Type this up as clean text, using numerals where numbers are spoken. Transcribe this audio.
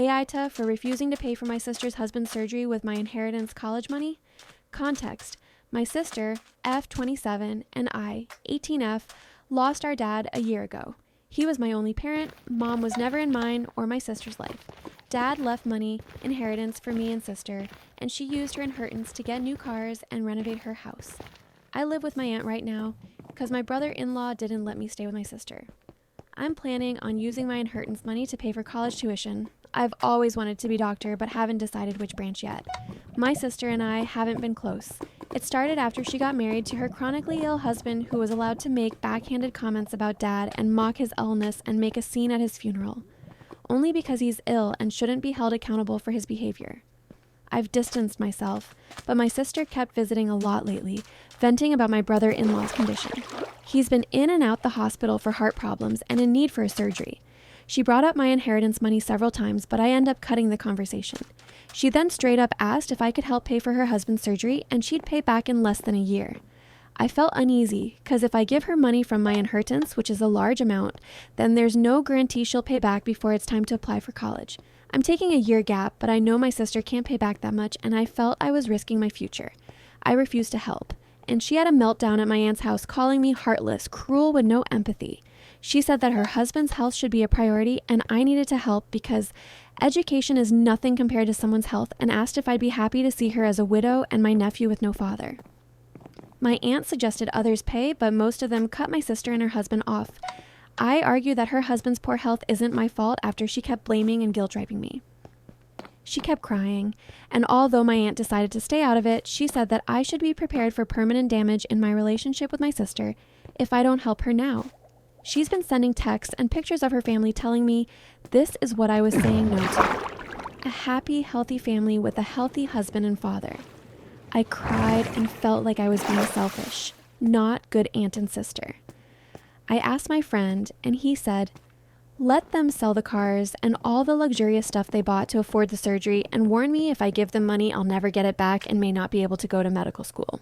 AITA for refusing to pay for my sister's husband's surgery with my inheritance college money? Context: my sister, F27, and I, 18F, lost our dad a year ago. He was my only parent. Mom was never in mine or my sister's life. Dad left money, inheritance for me and sister, and she used her inheritance to get new cars and renovate her house. I live with my aunt right now because my brother-in-law didn't let me stay with my sister. I'm planning on using my inheritance money to pay for college tuition. I've always wanted to be a doctor, but haven't decided which branch yet. My sister and I haven't been close. It started after she got married to her chronically ill husband, who was allowed to make backhanded comments about Dad and mock his illness and make a scene at his funeral, only because he's ill and shouldn't be held accountable for his behavior. I've distanced myself, but my sister kept visiting a lot lately, venting about my brother-in-law's condition. He's been in and out the hospital for heart problems and in need for a surgery. She brought up my inheritance money several times, but I end up cutting the conversation. She then straight up asked if I could help pay for her husband's surgery, and she'd pay back in less than a year. I felt uneasy, because if I give her money from my inheritance, which is a large amount, then there's no guarantee she'll pay back before it's time to apply for college. I'm taking a year gap, but I know my sister can't pay back that much, and I felt I was risking my future. I refused to help, and she had a meltdown at my aunt's house, calling me heartless, cruel with no empathy. She said that her husband's health should be a priority, and I needed to help because education is nothing compared to someone's health, and asked if I'd be happy to see her as a widow and my nephew with no father. My aunt suggested others pay, but most of them cut my sister and her husband off. I argued that her husband's poor health isn't my fault after she kept blaming and guilt-tripping me. She kept crying, and although my aunt decided to stay out of it, she said that I should be prepared for permanent damage in my relationship with my sister if I don't help her now. She's been sending texts and pictures of her family telling me this is what I was saying no to. A happy, healthy family with a healthy husband and father. I cried and felt like I was being selfish, not good aunt and sister. I asked my friend, and he said, let them sell the cars and all the luxurious stuff they bought to afford the surgery and warn me if I give them money I'll never get it back and may not be able to go to medical school.